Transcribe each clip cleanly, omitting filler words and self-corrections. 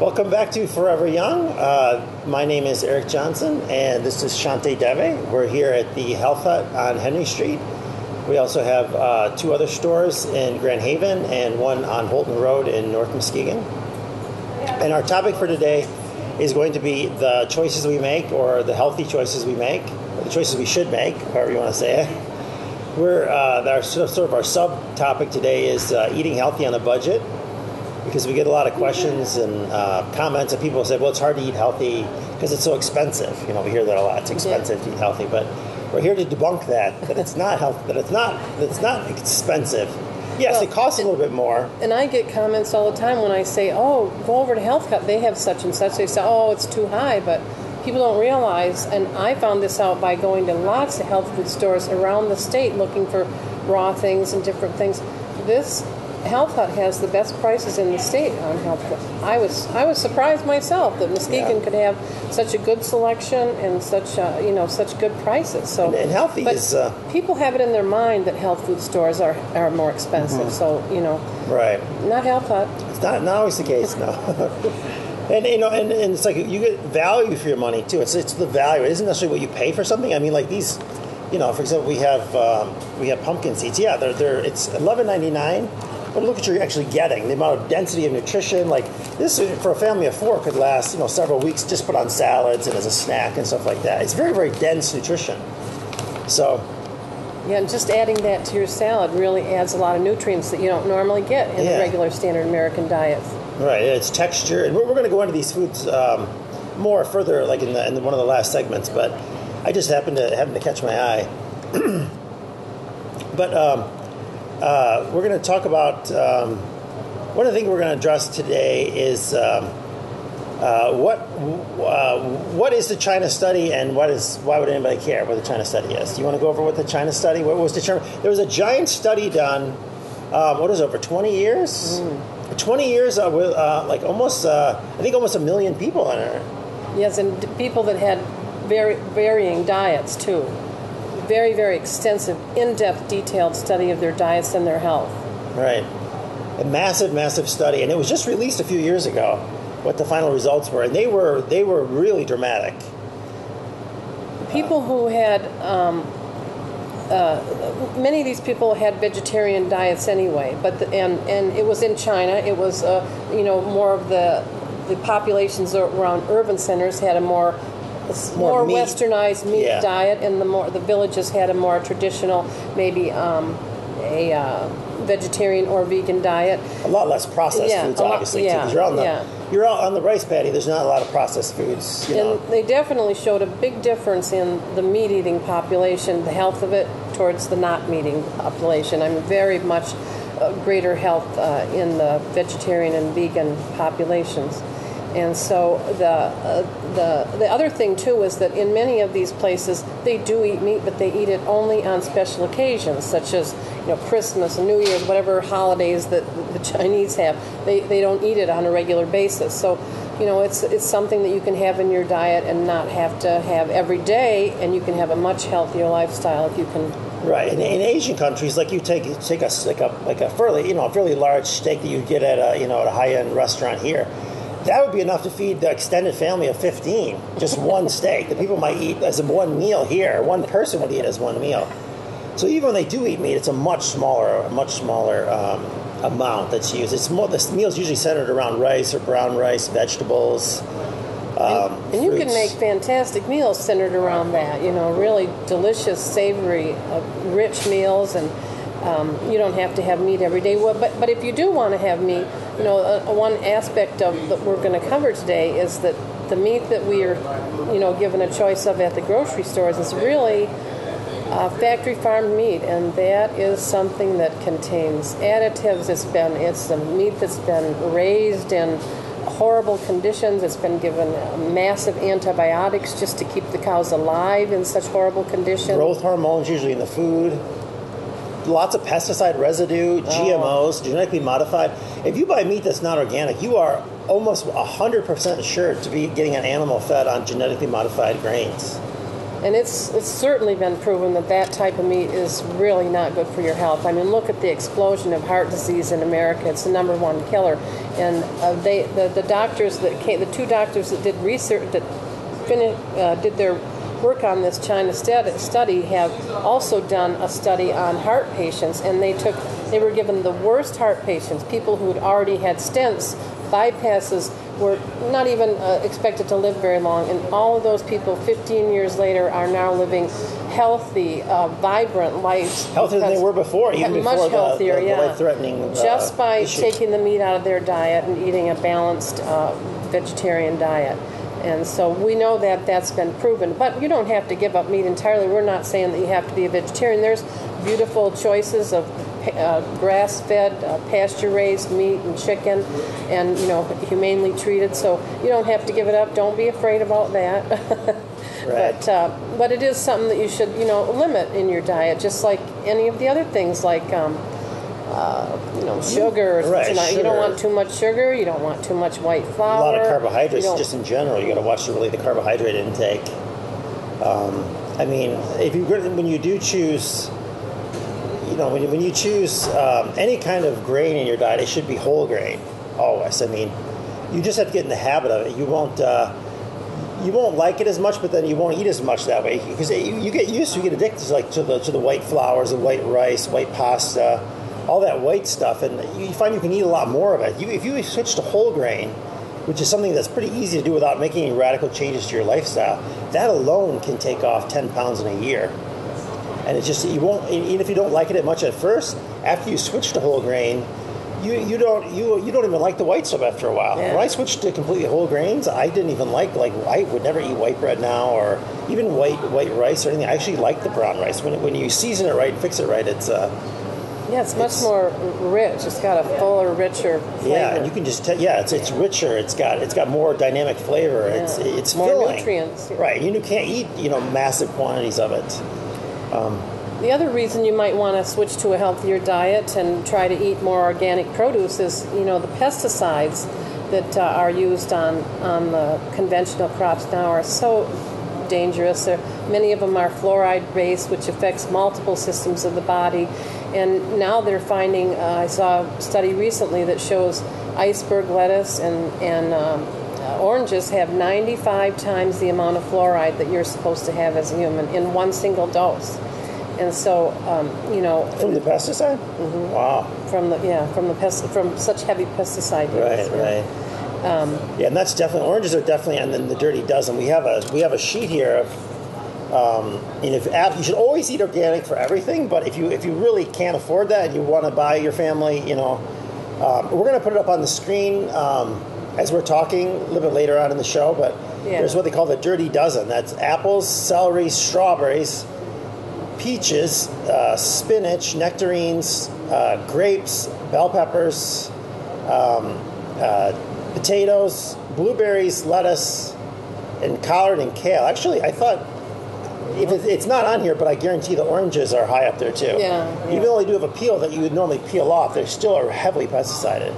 Welcome back to Forever Young. My name is Eric Johnson, and this is Shante Deve. We're here at the Health Hut on Henry Street. We also have two other stores in Grand Haven and one on Holton Road in North Muskegon. And our topic for today is going to be the choices we make, or the healthy choices we make, or the choices we should make, however you want to say it. Our subtopic today is eating healthy on a budget, because we get a lot of questions and comments, and people say, well, it's hard to eat healthy because it's so expensive. You know, we hear that a lot. It's expensive to eat healthy, but we're here to debunk that it's not healthy, that it's not expensive. Yes, it costs a little bit more. And I get comments all the time when I say, oh, go over to Health Hut, they have such and such. They say, oh, it's too high, but people don't realize, and I found this out by going to lots of health food stores around the state looking for raw things and different things. This Health Hut has the best prices in the state on health food. I was surprised myself that Muskegon could have such a good selection and such such good prices. So and healthy is people have it in their mind that health food stores are more expensive. Mm-hmm. So right, not Health Hut. It's not always the case, no. And and it's like you get value for your money too. It's the value. It isn't necessarily what you pay for something. I mean, like these, for example, we have pumpkin seeds. Yeah, it's $11.99. But look at what you're actually getting, the amount of density of nutrition. Like this, for a family of four, could last several weeks just put on salads and as a snack and stuff like that. It's very, very dense nutrition. So, yeah, and just adding that to your salad really adds a lot of nutrients that you don't normally get in the regular standard American diets. Right, it's texture, and we're going to go into these foods more further, like in one of the last segments. But I just happened to catch my eye. But. We're going to talk about one of the things we're going to address today is what is the China study, and why would anybody care what the China study is? Do you want to go over what the China study? What was determined? There was a giant study done. Over 20 years? 20 years with almost I think almost 1 million people in it. Yes, and people that had very varying diets too. Very, very extensive, in-depth, detailed study of their diets and their health. Right. A massive, massive study. And it was just released a few years ago, what the final results were. And they were really dramatic. People who had, many of these people had vegetarian diets anyway. And it was in China. It was, more of the populations around urban centers had a more westernized meat diet, and the villages had a more traditional, maybe a vegetarian or vegan diet. A lot less processed foods, obviously, too. Because you're out on the rice paddy. There's not a lot of processed foods. And they definitely showed a big difference in the meat-eating population, the health of it, towards the not-meat-eating population. I mean, very much greater health in the vegetarian and vegan populations. And so the other thing, too, is that in many of these places, they do eat meat, but they eat it only on special occasions, such as Christmas, New Year's, whatever holidays that the Chinese have. They don't eat it on a regular basis. So, it's something that you can have in your diet and not have to have every day, and you can have a much healthier lifestyle if you can. Right. In Asian countries, like you take a fairly large steak that you get at a high-end restaurant here. That would be enough to feed the extended family of 15, just one steak that people might eat as one meal here. One person would eat as one meal. So even when they do eat meat, it's a much smaller amount that's used. It's more, the meal's usually centered around rice or brown rice, vegetables, and you can make fantastic meals centered around that. Really delicious, savory, rich meals, and you don't have to have meat every day. Well, but if you do want to have meat, one aspect of that we're going to cover today is that the meat that we are, given a choice of at the grocery stores is really factory farmed meat, and that is something that contains additives. It's the meat that's been raised in horrible conditions. It's been given massive antibiotics just to keep the cows alive in such horrible conditions. Growth hormones usually in the food. Lots of pesticide residue, GMOs, genetically modified. If you buy meat that's not organic, you are almost 100% sure to be getting an animal fed on genetically modified grains. And it's certainly been proven that that type of meat is really not good for your health. I mean, look at the explosion of heart disease in America. It's the number one killer. And the doctors that came, the two doctors that did research, that did their work on this China study, have also done a study on heart patients, and they were given the worst heart patients, people who had already had stents, bypasses, were not even expected to live very long, and all of those people 15 years later are now living healthy, vibrant lives. Healthier than they were before, even before much healthier, the life-threatening just by issue. taking the meat out of their diet and eating a balanced vegetarian diet. And so we know that that's been proven. But you don't have to give up meat entirely. We're not saying that you have to be a vegetarian. There's beautiful choices of grass-fed, pasture-raised meat and chicken, and humanely treated. So you don't have to give it up. Don't be afraid about that. Right. But it is something that you should limit in your diet, just like any of the other things, like sugar. Right, You sugar. don't want too much sugar. You don't want too much white flour. A lot of carbohydrates, just in general. You got to watch the carbohydrate intake. I mean, when you do choose, when you choose any kind of grain in your diet, it should be whole grain always. I mean, you just have to get in the habit of it. You won't like it as much, but then you won't eat as much that way because you get used to, you get addicted to the white flours, the white rice, white pasta, all that white stuff, and you find you can eat a lot more of it. If you switch to whole grain, which is something that's pretty easy to do without making any radical changes to your lifestyle, that alone can take off 10 pounds in a year. And it's just, you won't, even if you don't like it much at first, after you switch to whole grain, you don't even like the white stuff after a while. Yeah. When I switched to completely whole grains, I didn't even like I would never eat white bread now, or even white rice or anything. I actually like the brown rice. When you season it right and fix it right, it's it's much more rich. It's got a fuller, richer flavor. Yeah, and you can just it's richer. It's got more dynamic flavor. Yeah. It's more filling. nutrients. Yeah. Right. You can't eat massive quantities of it. The other reason you might want to switch to a healthier diet and try to eat more organic produce is the pesticides that are used on the conventional crops now are so dangerous. Many of them are fluoride-based, which affects multiple systems of the body. And now they're finding, I saw a study recently that shows iceberg lettuce and oranges have 95 times the amount of fluoride that you're supposed to have as a human in one single dose. And so, from the pesticide. Mm-hmm. Wow. From such heavy pesticide use. Right. And that's definitely, oranges are definitely on the dirty dozen. We have a sheet here of. You should always eat organic for everything, but if you really can't afford that and you want to buy your family, we're going to put it up on the screen as we're talking a little bit later on in the show. But there's what they call the dirty dozen. That's apples, celery, strawberries, peaches, spinach, nectarines, grapes, bell peppers, potatoes, blueberries, lettuce, and collard and kale. Actually, I thought. If it's not on here, but I guarantee the oranges are high up there too. Yeah. Even though they do have a peel that you would normally peel off, they still are heavily pesticided.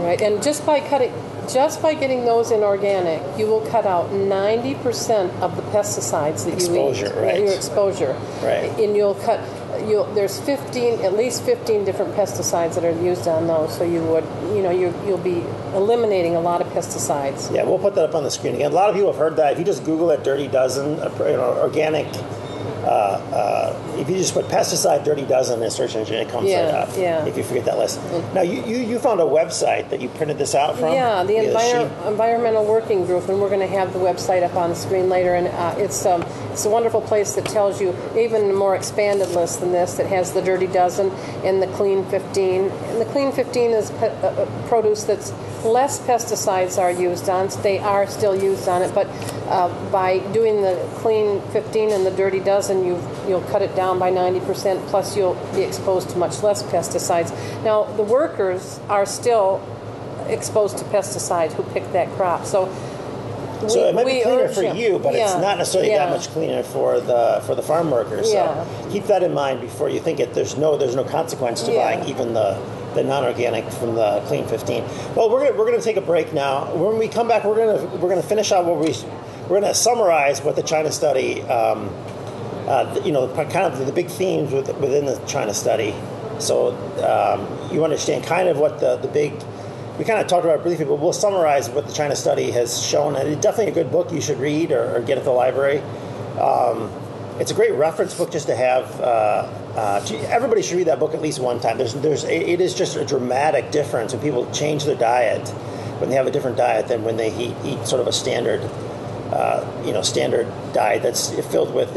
Right, and just by getting those in organic, you will cut out 90% of the pesticides that you eat. Right. Your exposure. Right. And there's at least 15 different pesticides that are used on those. So you'll be eliminating a lot of pesticides. Yeah, we'll put that up on the screen again. A lot of people have heard that. If you just Google it, dirty dozen, organic. If you just put pesticide dirty dozen in a search engine, it comes right up. Yeah. If you forget that list. Now you found a website that you printed this out from. Yeah, the Environmental Working Group, and we're going to have the website up on the screen later. And it's a wonderful place that tells you even a more expanded list than this. That has the Dirty Dozen and the Clean 15. And the Clean 15 is produce that's less pesticides are used on. They are still used on it, but by doing the Clean 15 and the Dirty Dozen, you'll cut it down by 90%, plus you'll be exposed to much less pesticides. Now, the workers are still exposed to pesticides who pick that crop. So it might be cleaner for you, but it's not necessarily that Yeah. much cleaner for the farm workers. So keep that in mind before you think there's no consequence to buying even the non-organic from the Clean 15. Well, we're going to take a break now. When we come back, we're going to finish out what we're going to summarize what the China study, kind of the big themes within the China study. So you understand kind of what the big, we kind of talked about it briefly, but we'll summarize what the China study has shown. And it's definitely a good book you should read or get at the library. It's a great reference book just to have. Everybody should read that book at least one time. It is just a dramatic difference when people change their diet, when they have a different diet than when they eat sort of a standard, standard diet that's filled with,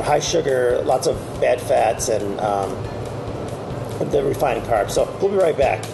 high sugar, lots of bad fats, and the refined carbs. So we'll be right back.